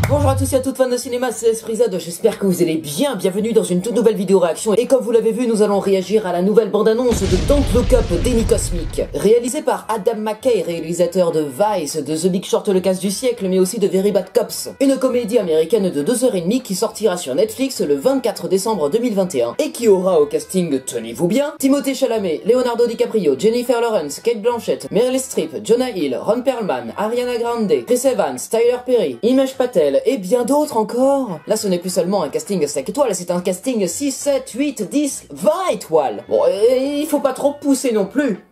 Bonjour à tous et à toutes fans de cinéma, c'est Esfrizade, j'espère que vous allez bien, bienvenue dans une toute nouvelle vidéo réaction et comme vous l'avez vu, nous allons réagir à la nouvelle bande-annonce de Don't Look Up Déni Cosmique. Réalisé par Adam McKay, réalisateur de Vice, de The Big Short le casse du siècle, mais aussi de Very Bad Cops. Une comédie américaine de 2h30 qui sortira sur Netflix le 24 décembre 2021 et qui aura au casting, tenez-vous bien, Timothée Chalamet, Leonardo DiCaprio, Jennifer Lawrence, Cate Blanchett, Meryl Streep, Jonah Hill, Ron Perlman, Ariana Grande, Chris Evans, Tyler Perry, Himesh Patel, et bien d'autres encore. Là ce n'est plus seulement un casting 5 étoiles, c'est un casting 6, 7, 8, 10, 20 étoiles. Bon, il faut pas trop pousser non plus.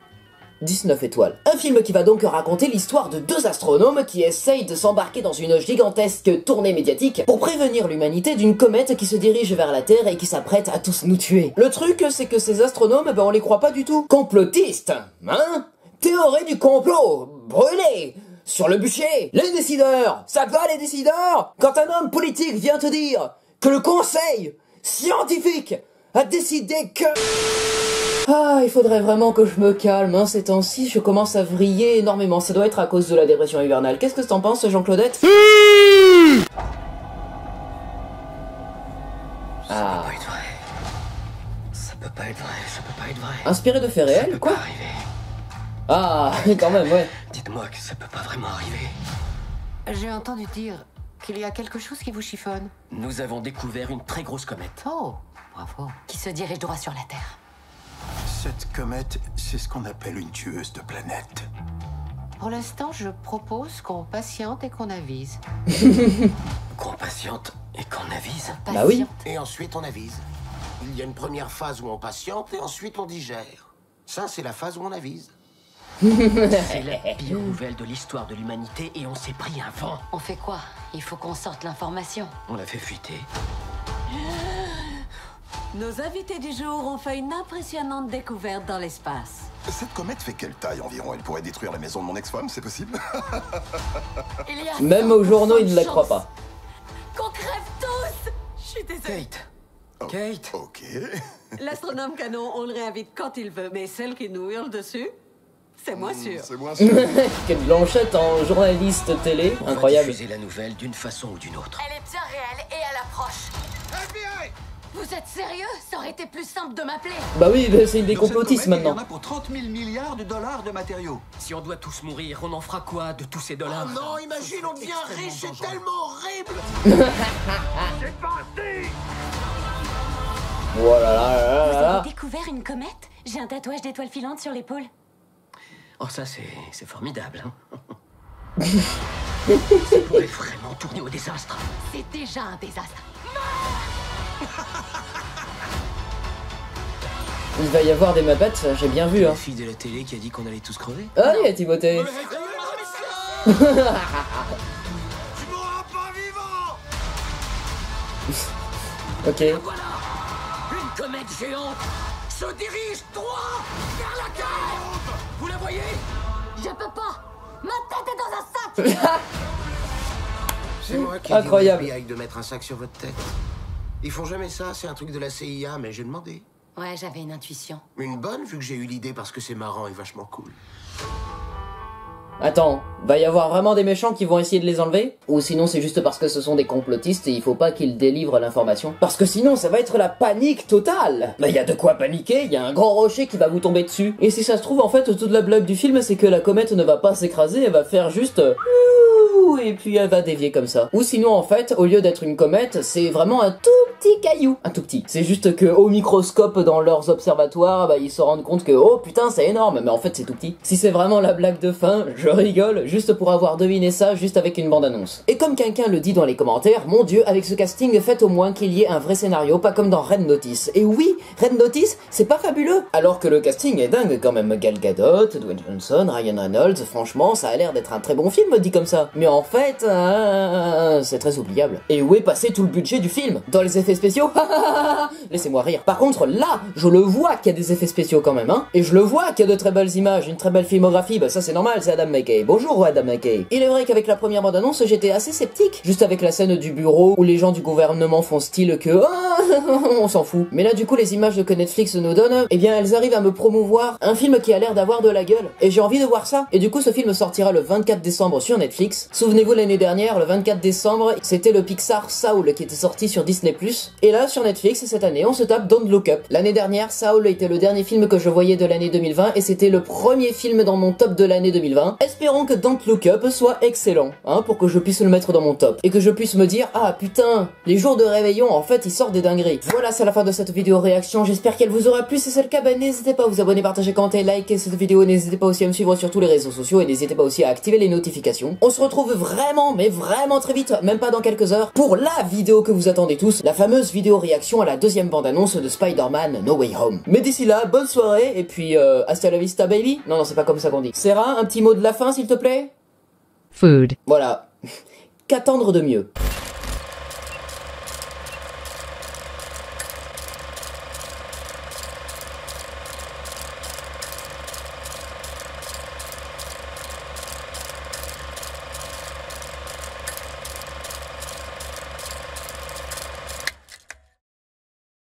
19 étoiles. Un film qui va donc raconter l'histoire de deux astronomes qui essayent de s'embarquer dans une gigantesque tournée médiatique pour prévenir l'humanité d'une comète qui se dirige vers la Terre et qui s'apprête à tous nous tuer. Le truc, c'est que ces astronomes, on les croit pas du tout. Complotistes, hein? Théorie du complot, brûlée sur le bûcher. Les décideurs, ça va les décideurs? Quand un homme politique vient te dire que le conseil scientifique a décidé que... Ah, il faudrait vraiment que je me calme, hein, ces temps-ci, je commence à vriller énormément, ça doit être à cause de la dépression hivernale. Qu'est-ce que t'en penses, Jean-Claudette? Ça peut pas être vrai. Ça peut pas être vrai, ça peut pas être vrai. Inspiré de faits réels, quoi? Ah, quand même, ouais. Dites-moi que ça peut pas vraiment arriver. J'ai entendu dire qu'il y a quelque chose qui vous chiffonne. Nous avons découvert une très grosse comète. Oh, bravo. Qui se dirige droit sur la Terre. Cette comète, c'est ce qu'on appelle une tueuse de planètes. Pour l'instant, je propose qu'on patiente et qu'on avise. Qu'on patiente et qu'on avise. Bah oui. Et ensuite on avise. Il y a une première phase où on patiente et ensuite on digère. Ça, c'est la phase où on avise. C'est la pire nouvelle de l'histoire de l'humanité et on s'est pris un vent. On fait quoi? Il faut qu'on sorte l'information. On l'a fait fuiter. Nos invités du jour ont fait une impressionnante découverte dans l'espace. Cette comète fait quelle taille environ? Elle pourrait détruire la maison de mon ex-femme, c'est possible? Il y a Même aux 100% journaux, ils ne de la chance croient pas. qu'on crève tous. Je suis désolée. Kate. Oh, Kate. Ok. L'astronome canon, on le réinvite quand il veut, mais celle qui nous hurle dessus, c'est moins sûr. C'est moins sûr. Quelle Blanchette en journaliste télé, On va incroyable. diffuser la nouvelle d'une façon ou d'une autre. Elle est bien réelle et à l'approche. Vous êtes sérieux? Ça aurait été plus simple de m'appeler. Bah oui, c'est des complotistes maintenant. Il y en a pour 30 000 milliards de dollars de matériaux. Si on doit tous mourir, on en fera quoi de tous ces dollars? Oh non, imagine, on devient riche, c'est tellement horrible. Voilà, là, là, là, là. Découvert une comète? J'ai un tatouage d'étoile filante sur l'épaule. Oh ça c'est formidable, hein. Ça pourrait vraiment tourner au désastre. C'est déjà un désastre. Il va y avoir des Muppets, j'ai bien vu, hein. La fille de la télé qui a dit qu'on allait tous crever. Allez, Timothée. Tu mourras pas vivant. Ok. Voilà. Une comète géante se dirige droit vers la Terre. Vous la voyez? Je peux pas. Ma tête est dans un sac. C'est moi qui Incroyable. ai dit au FBI de mettre un sac sur votre tête. Ils font jamais ça, c'est un truc de la CIA, mais j'ai demandé. Ouais, j'avais une intuition. Une bonne, vu que j'ai eu l'idée parce que c'est marrant et vachement cool. Attends, va y avoir vraiment des méchants qui vont essayer de les enlever? Ou sinon c'est juste parce que ce sont des complotistes et il faut pas qu'ils délivrent l'information? Parce que sinon ça va être la panique totale! Bah y a de quoi paniquer, y a un grand rocher qui va vous tomber dessus. Et si ça se trouve en fait toute la blague du film c'est que la comète ne va pas s'écraser, elle va faire juste... et puis elle va dévier comme ça. Ou sinon en fait, au lieu d'être une comète, c'est vraiment un tout petit caillou. Un tout petit. C'est juste que au microscope dans leurs observatoires, bah ils se rendent compte que oh putain c'est énorme, mais en fait c'est tout petit. Si c'est vraiment la blague de fin, je rigole juste pour avoir deviné ça juste avec une bande-annonce. Et comme quelqu'un le dit dans les commentaires, mon dieu, avec ce casting, faites au moins qu'il y ait un vrai scénario, pas comme dans Red Notice. Et oui, Red Notice, c'est pas fabuleux. Alors que le casting est dingue quand même. Gal Gadot, Dwayne Johnson, Ryan Reynolds, franchement ça a l'air d'être un très bon film dit comme ça. Mais en fait, c'est très oubliable. Et où est passé tout le budget du film? Dans les effets spéciaux? Laissez-moi rire. Par contre, là, je le vois qu'il y a des effets spéciaux quand même, hein. Et je le vois qu'il y a de très belles images, une très belle filmographie, bah ça c'est normal, c'est Adam McKay. Bonjour Adam McKay. Il est vrai qu'avec la première bande-annonce, j'étais assez sceptique. Juste avec la scène du bureau où les gens du gouvernement font style que on s'en fout. Mais là du coup les images que Netflix nous donne, eh bien elles arrivent à me promouvoir un film qui a l'air d'avoir de la gueule. Et j'ai envie de voir ça. Et du coup ce film sortira le 24 décembre sur Netflix. Souvenez-vous, l'année dernière, le 24 décembre, c'était le Pixar Saul qui était sorti sur Disney+. Et là, sur Netflix, cette année, on se tape Don't Look Up. L'année dernière, Saul était le dernier film que je voyais de l'année 2020 et c'était le premier film dans mon top de l'année 2020. Espérons que Don't Look Up soit excellent, hein, pour que je puisse le mettre dans mon top. Et que je puisse me dire, ah putain, les jours de réveillon, en fait, ils sortent des dingueries. Voilà, c'est la fin de cette vidéo réaction. J'espère qu'elle vous aura plu. Si c'est le cas, ben, n'hésitez pas à vous abonner, partager, commenter, liker cette vidéo. N'hésitez pas aussi à me suivre sur tous les réseaux sociaux et n'hésitez pas aussi à activer les notifications. On se retrouve vraiment, mais vraiment très vite, même pas dans quelques heures, pour la vidéo que vous attendez tous, la fameuse vidéo réaction à la deuxième bande-annonce de Spider-Man No Way Home. Mais d'ici là, bonne soirée, et puis hasta la vista baby. Non, c'est pas comme ça qu'on dit. Sarah, un petit mot de la fin s'il te plaît? Food. Voilà. Qu'attendre de mieux?